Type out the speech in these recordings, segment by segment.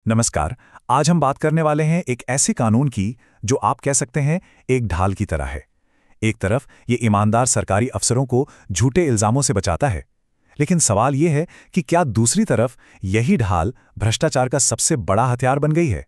नमस्कार। आज हम बात करने वाले हैं एक ऐसे कानून की जो आप कह सकते हैं एक ढाल की तरह है। एक तरफ ये ईमानदार सरकारी अफसरों को झूठे इल्जामों से बचाता है, लेकिन सवाल ये है कि क्या दूसरी तरफ यही ढाल भ्रष्टाचार का सबसे बड़ा हथियार बन गई है।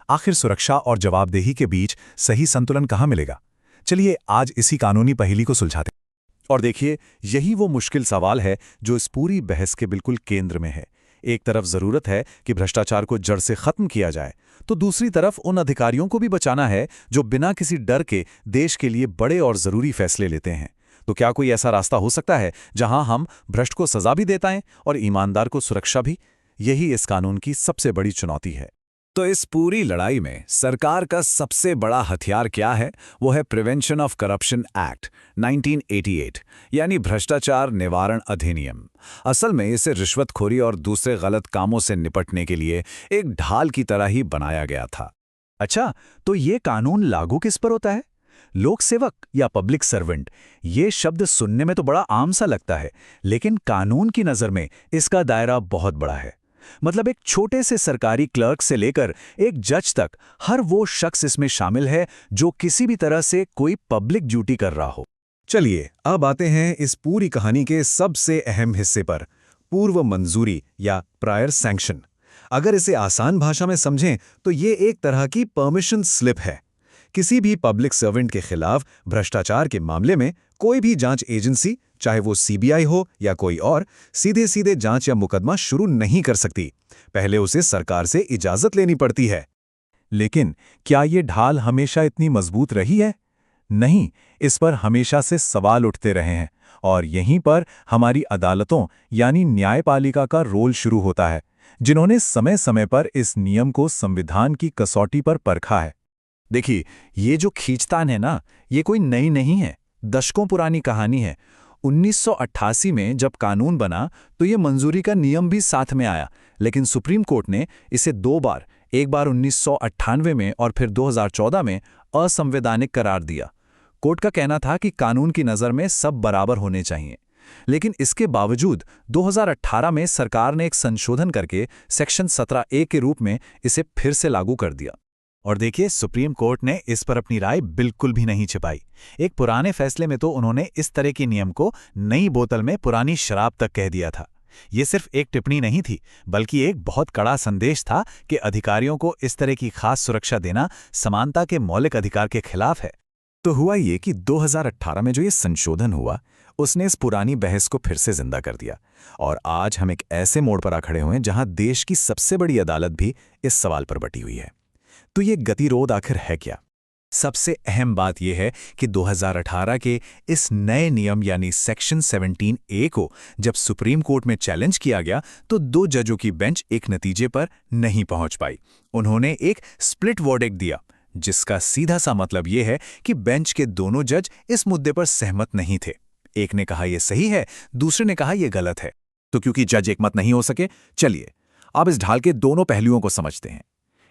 आखिर सुरक्षा और जवाबदेही के बीच सही संतुलन कहाँ मिलेगा? चलिए आज इसी कानूनी पहेली को सुलझाते हैं। और देखिए, यही वो मुश्किल सवाल है जो इस पूरी बहस के बिल्कुल केंद्र में है। एक तरफ जरूरत है कि भ्रष्टाचार को जड़ से खत्म किया जाए, तो दूसरी तरफ उन अधिकारियों को भी बचाना है जो बिना किसी डर के देश के लिए बड़े और जरूरी फैसले लेते हैं। तो क्या कोई ऐसा रास्ता हो सकता है जहां हम भ्रष्ट को सजा भी देता है और ईमानदार को सुरक्षा भी? यही इस कानून की सबसे बड़ी चुनौती है। तो इस पूरी लड़ाई में सरकार का सबसे बड़ा हथियार क्या है? वो है प्रिवेंशन ऑफ करप्शन एक्ट 1988, यानी भ्रष्टाचार निवारण अधिनियम। असल में इसे रिश्वतखोरी और दूसरे गलत कामों से निपटने के लिए एक ढाल की तरह ही बनाया गया था। अच्छा, तो ये कानून लागू किस पर होता है? लोक सेवक या पब्लिक सर्वेंट? ये शब्द सुनने में तो बड़ा आम सा लगता है, लेकिन कानून की नज़र में इसका दायरा बहुत बड़ा है। मतलब एक छोटे से सरकारी क्लर्क से लेकर एक जज तक हर वो शख्स इसमें शामिल है जो किसी भी तरह से कोई पब्लिक ड्यूटी कर रहा हो। चलिए अब आते हैं इस पूरी कहानी के सबसे अहम हिस्से पर, पूर्व मंजूरी या प्रायर सैंक्शन। अगर इसे आसान भाषा में समझें तो ये एक तरह की परमिशन स्लिप है। किसी भी पब्लिक सर्वेंट के खिलाफ भ्रष्टाचार के मामले में कोई भी जांच एजेंसी, चाहे वो सीबीआई हो या कोई और, सीधे सीधे जांच या मुकदमा शुरू नहीं कर सकती। पहले उसे सरकार से इजाजत लेनी पड़ती है। लेकिन क्या ये ढाल हमेशा इतनी मजबूत रही है? नहीं, इस पर हमेशा से सवाल उठते रहे हैं और यहीं पर हमारी अदालतों यानी न्यायपालिका का रोल शुरू होता है, जिन्होंने समय समय पर इस नियम को संविधान की कसौटी पर परखा है। देखिए, ये जो खींचतान है ना, ये कोई नई नहीं है, दशकों पुरानी कहानी है। 1988 में जब कानून बना तो ये मंजूरी का नियम भी साथ में आया, लेकिन सुप्रीम कोर्ट ने इसे दो बार, एक बार 1998 में और फिर 2014 में असंवैधानिक करार दिया। कोर्ट का कहना था कि कानून की नज़र में सब बराबर होने चाहिए। लेकिन इसके बावजूद 2018 में सरकार ने एक संशोधन करके सेक्शन 17A के रूप में इसे फिर से लागू कर दिया। और देखिए, सुप्रीम कोर्ट ने इस पर अपनी राय बिल्कुल भी नहीं छिपाई। एक पुराने फैसले में तो उन्होंने इस तरह के नियम को नई बोतल में पुरानी शराब तक कह दिया था। ये सिर्फ एक टिप्पणी नहीं थी, बल्कि एक बहुत कड़ा संदेश था कि अधिकारियों को इस तरह की खास सुरक्षा देना समानता के मौलिक अधिकार के खिलाफ है। तो हुआ ये कि 2018 में जो ये संशोधन हुआ, उसने इस पुरानी बहस को फिर से जिंदा कर दिया। और आज हम एक ऐसे मोड़ पर आ खड़े हुए हैं जहां देश की सबसे बड़ी अदालत भी इस सवाल पर बटी हुई है। तो ये गतिरोध आखिर है क्या? सबसे अहम बात यह है कि 2018 के इस नए नियम यानी सेक्शन 17A को जब सुप्रीम कोर्ट में चैलेंज किया गया तो दो जजों की बेंच एक नतीजे पर नहीं पहुंच पाई। उन्होंने एक स्प्लिट वर्डिक्ट दिया, जिसका सीधा सा मतलब यह है कि बेंच के दोनों जज इस मुद्दे पर सहमत नहीं थे। एक ने कहा यह सही है, दूसरे ने कहा यह गलत है। तो क्योंकि जज एकमत नहीं हो सके, चलिए अब इस ढाल के दोनों पहलुओं को समझते हैं।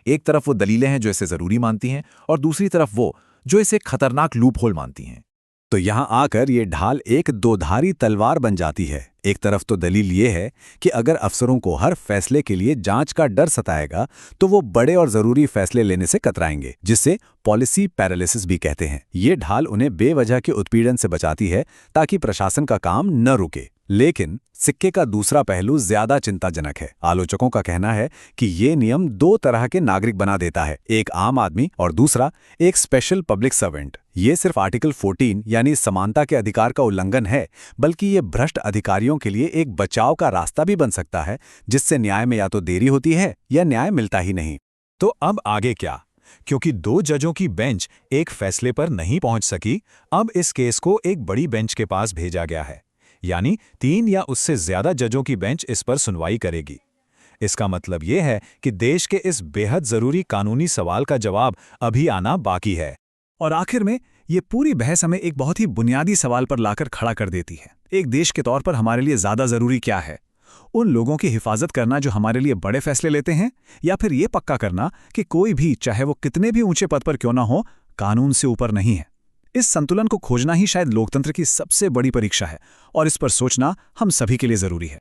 एक तरफ वो दलीलें हैं जो इसे जरूरी मानती हैं और दूसरी तरफ वो जो इसे खतरनाक लूपहोल मानती हैं। तो यहां आकर ये ढाल एक दोधारी तलवार बन जाती है। एक तरफ तो दलील ये है कि अगर अफसरों को हर फैसले के लिए जांच का डर सताएगा तो वो बड़े और जरूरी फैसले लेने से कतराएंगे, जिसे पॉलिसी पैरालिसिस भी कहते हैं। ये ढाल उन्हें बेवजह के उत्पीड़न से बचाती है ताकि प्रशासन का काम न रुके। लेकिन सिक्के का दूसरा पहलू ज्यादा चिंताजनक है। आलोचकों का कहना है कि ये नियम दो तरह के नागरिक बना देता है, एक आम आदमी और दूसरा एक स्पेशल पब्लिक सर्वेंट। ये सिर्फ आर्टिकल 14 यानी समानता के अधिकार का उल्लंघन है, बल्कि ये भ्रष्ट अधिकारियों के लिए एक बचाव का रास्ता भी बन सकता है, जिससे न्याय में या तो देरी होती है या न्याय मिलता ही नहीं। तो अब आगे क्या? क्योंकि दो जजों की बेंच एक फैसले पर नहीं पहुंच सकी, अब इस केस को एक बड़ी बेंच के पास भेजा गया है, यानी 3 या उससे ज्यादा जजों की बेंच इस पर सुनवाई करेगी। इसका मतलब यह है कि देश के इस बेहद जरूरी कानूनी सवाल का जवाब अभी आना बाकी है। और आखिर में ये पूरी बहस हमें एक बहुत ही बुनियादी सवाल पर लाकर खड़ा कर देती है। एक देश के तौर पर हमारे लिए ज्यादा जरूरी क्या है? उन लोगों की हिफाजत करना जो हमारे लिए बड़े फैसले लेते हैं, या फिर ये पक्का करना कि कोई भी, चाहे वो कितने भी ऊंचे पद पर क्यों ना हो, कानून से ऊपर नहीं है? इस संतुलन को खोजना ही शायद लोकतंत्र की सबसे बड़ी परीक्षा है और इस पर सोचना हम सभी के लिए जरूरी है।